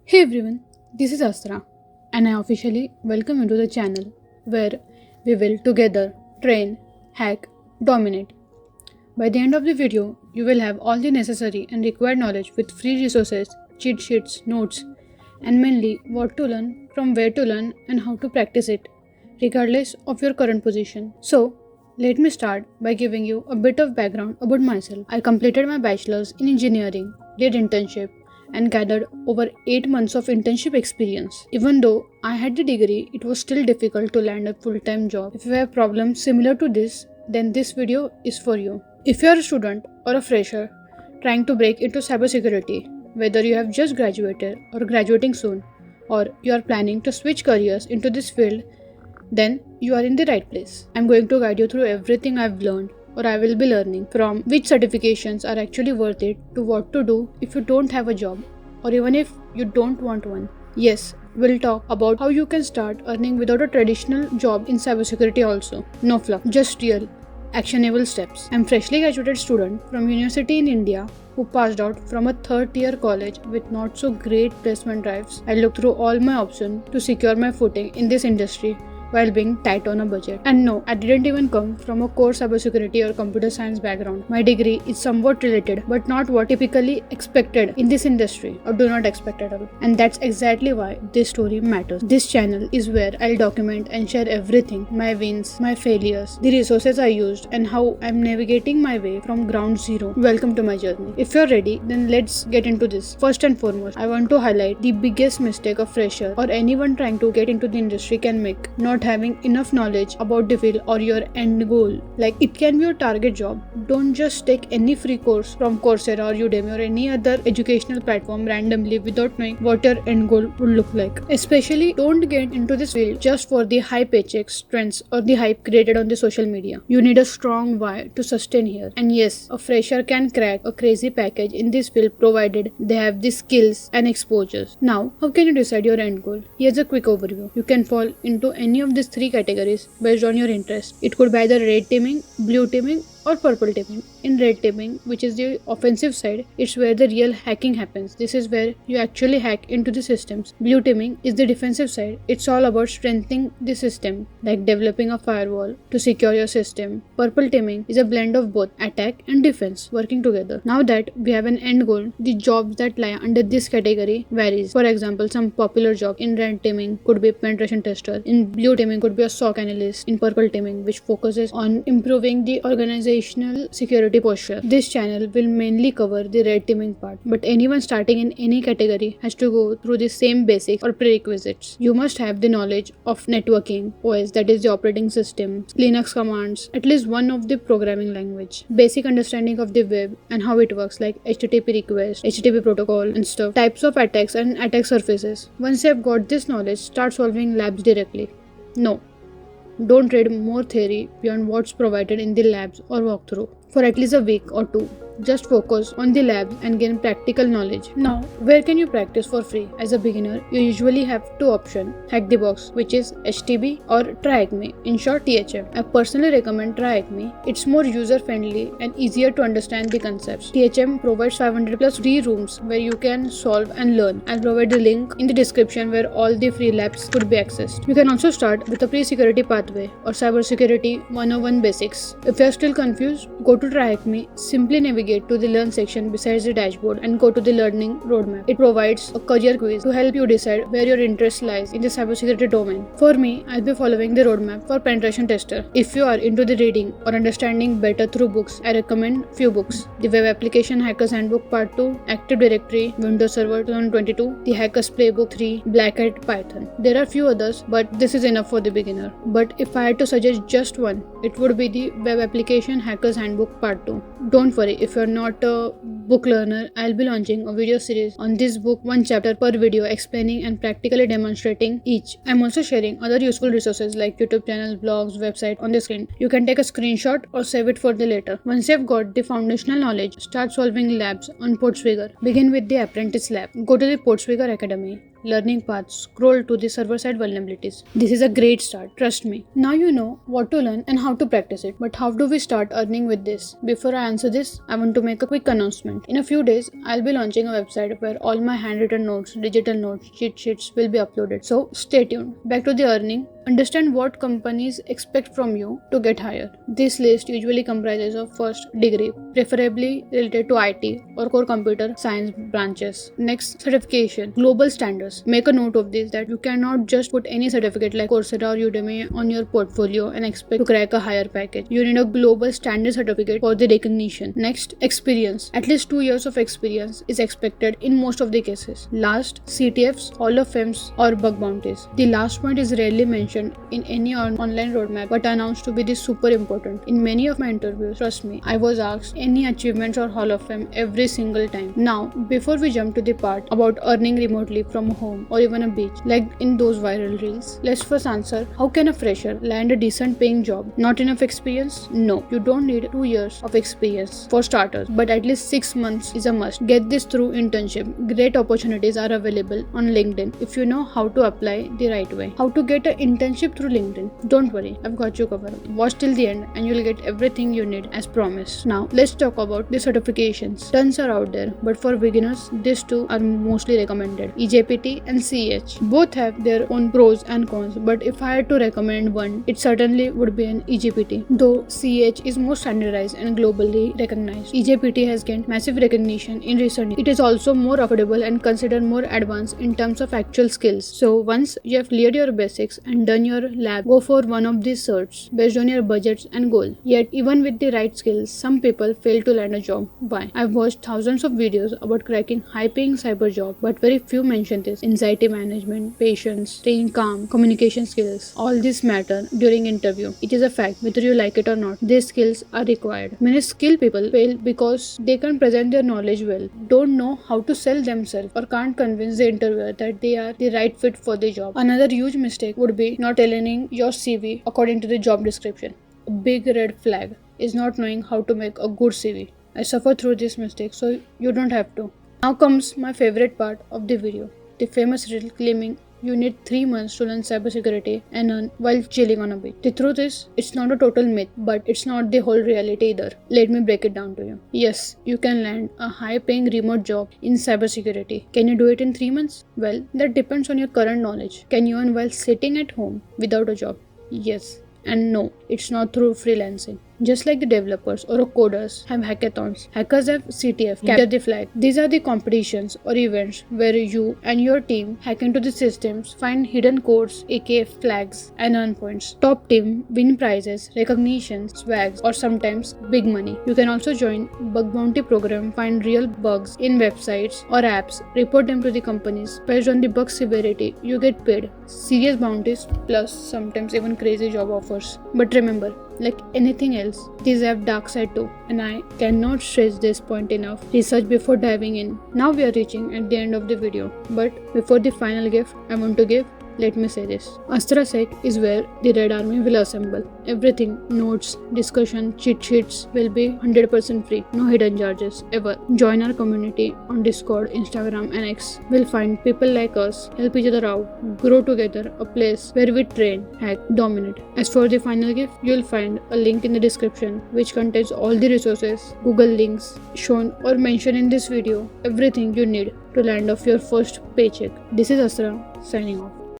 Hey everyone, this is Astra, and I officially welcome you to the channel where we will together train, hack, dominate. By the end of the video, you will have all the necessary and required knowledge with free resources, cheat sheets, notes, and mainly what to learn, from where to learn, and how to practice it, regardless of your current position. So, let me start by giving you a bit of background about myself. I completed my bachelor's in engineering, did internship, and gathered over 8 months of internship experience. Even though I had the degree, it was still difficult to land a full-time job. If you have problems similar to this, then this video is for you. If you are a student or a fresher trying to break into cybersecurity, whether you have just graduated or graduating soon, or you are planning to switch careers into this field, then you are in the right place. I'm going to guide you through everything I've learned or I will be learning, from which certifications are actually worth it to what to do if you don't have a job or even if you don't want one. Yes, we'll talk about how you can start earning without a traditional job in cybersecurity also. No fluff, just real, actionable steps. I'm freshly graduated student from university in India who passed out from a third year college with not so great placement drives. I looked through all my options to secure my footing in this industry while being tight on a budget. And no, I didn't even come from a core cybersecurity or computer science background. My degree is somewhat related, but not what typically expected in this industry, or do not expect at all. And that's exactly why this story matters. This channel is where I'll document and share everything, my wins, my failures, the resources I used, and how I'm navigating my way from ground zero. Welcome to my journey. If you're ready, then let's get into this. First and foremost, I want to highlight the biggest mistake a fresher or anyone trying to get into the industry can make: not having enough knowledge about the field or your end goal. Like, it can be your target job. Don't just take any free course from Coursera or Udemy or any other educational platform randomly without knowing what your end goal would look like. Especially, don't get into this field just for the high paychecks, trends, or the hype created on the social media. You need a strong why to sustain here. And yes, a fresher can crack a crazy package in this field provided they have the skills and exposures. Now, how can you decide your end goal? Here's a quick overview. You can fall into any of these three categories based on your interest. It could be either red teaming, blue teaming, or purple teaming. In red teaming, which is the offensive side, it's where the real hacking happens. This is where you actually hack into the systems. Blue teaming is the defensive side. It's all about strengthening the system, like developing a firewall to secure your system. Purple teaming is a blend of both attack and defense working together. Now that we have an end goal, the jobs that lie under this category varies. For example, some popular job in red teaming could be penetration tester. In blue teaming could be a SOC analyst. In purple teaming, which focuses on improving the organizational security posture. This channel will mainly cover the red teaming part, but anyone starting in any category has to go through the same basics or prerequisites. You must have the knowledge of networking, OS, that is the operating system, Linux commands, at least one of the programming language, basic understanding of the web and how it works, like HTTP request, HTTP protocol and stuff, types of attacks and attack surfaces. Once you have got this knowledge, start solving labs directly. No, don't read more theory beyond what's provided in the labs or walkthrough for at least a week or two. Just focus on the labs and gain practical knowledge. Now, where can you practice for free? As a beginner, you usually have two options: Hack the Box, which is HTB, or TryHackMe, in short THM. I personally recommend TryHackMe. It's more user-friendly and easier to understand the concepts. THM provides 500 plus free rooms where you can solve and learn. I'll provide the link in the description where all the free labs could be accessed. You can also start with a pre-security pathway or cybersecurity 101 basics. If you're still confused, go to TryHackMe. Simply navigate to the Learn section besides the dashboard and go to the Learning Roadmap. It provides a career quiz to help you decide where your interest lies in the cybersecurity domain. For me, I'll be following the roadmap for penetration tester. If you are into the reading or understanding better through books, I recommend few books: The Web Application Hackers Handbook Part 2, Active Directory, Windows Server 2022, The Hackers Playbook 3, Black Hat Python. There are few others, but this is enough for the beginner. But if I had to suggest just one, it would be the Web Application Hackers Handbook Part 2. Don't worry if you're not a book learner. I'll be launching a video series on this book, one chapter per video, explaining and practically demonstrating each. I'm also sharing other useful resources like YouTube channels, blogs, website on the screen. You can take a screenshot or save it for the later. Once you've got the foundational knowledge, start solving labs on Portswigger. Begin with the apprentice lab. Go to the Portswigger Academy. learning paths, scroll to the server-side vulnerabilities. This is a great start, trust me. Now you know what to learn and how to practice it. But how do we start earning with this? Before I answer this, I want to make a quick announcement. In a few days, I'll be launching a website where all my handwritten notes, digital notes, cheat sheets will be uploaded. So stay tuned. Back to the earning. Understand what companies expect from you to get hired. This list usually comprises of first degree, preferably related to IT or core computer science branches. Next, certification, global standards. Make a note of this that you cannot just put any certificate like Coursera or Udemy on your portfolio and expect to crack a higher package. You need a global standard certificate for the recognition. Next, experience. At least 2 years of experience is expected in most of the cases. Last, CTFs, Hall of Fames or bug bounties. The last point is rarely mentioned in any online roadmap but announced to be this super important. In many of my interviews, trust me, I was asked any achievements or Hall of Fame every single time. Now, before we jump to the part about earning remotely from home or even a beach, like in those viral reels, let's first answer, how can a fresher land a decent paying job? Not enough experience? No, you don't need 2 years of experience for starters, but at least 6 months is a must. Get this through internship. Great opportunities are available on LinkedIn if you know how to apply the right way. How to get an internship through LinkedIn? Don't worry, I've got you covered. Watch till the end and you'll get everything you need as promised. Now, let's talk about the certifications. Tons are out there, but for beginners, these two are mostly recommended. EJPT and CH. Both have their own pros and cons, but if I had to recommend one, it certainly would be an EJPT. Though CH is more standardized and globally recognized, EJPT has gained massive recognition in recent years. It is also more affordable and considered more advanced in terms of actual skills. So once you have cleared your basics and done your lab, go for one of these certs based on your budgets and goal. Yet even with the right skills, some people fail to land a job. Why? I've watched thousands of videos about cracking high-paying cyber job, but very few mention this. Anxiety management, patience, staying calm, communication skills. All this matter during interview. It is a fact, whether you like it or not. These skills are required. Many skilled people fail because they can't present their knowledge well, don't know how to sell themselves, or can't convince the interviewer that they are the right fit for the job. Another huge mistake would be not aligning your CV according to the job description. A big red flag is not knowing how to make a good CV. I suffer through this mistake, so you don't have to. Now comes my favorite part of the video, the famous reel claiming you need 3 months to learn cybersecurity and earn while chilling on a beach. The truth is, it's not a total myth, but it's not the whole reality either. Let me break it down to you. Yes, you can land a high-paying remote job in cybersecurity. Can you do it in 3 months? Well, that depends on your current knowledge. Can you earn while sitting at home without a job? Yes. And no, it's not through freelancing. Just like the developers or coders have hackathons, hackers have CTF, capture the flag. These are the competitions or events where you and your team hack into the systems, find hidden codes, aka flags, and earn points. Top team win prizes, recognition, swags, or sometimes big money. You can also join bug bounty program, find real bugs in websites or apps, report them to the companies. Based on the bug severity, you get paid. Serious bounties plus sometimes even crazy job offers. But remember, like anything else, these have dark side too, and I cannot stress this point enough. Research before diving in. Now we are reaching at the end of the video, but before the final gift I want to give, let me say this. AstraSec is where the Red Army will assemble. Everything, notes, discussion, cheat sheets will be 100% free. No hidden charges, ever. Join our community on Discord, Instagram and X. We'll find people like us, help each other out, grow together, a place where we train, hack, dominate. As for the final gift, you'll find a link in the description which contains all the resources, Google links shown or mentioned in this video, everything you need to land off your first paycheck. This is Asra, signing off.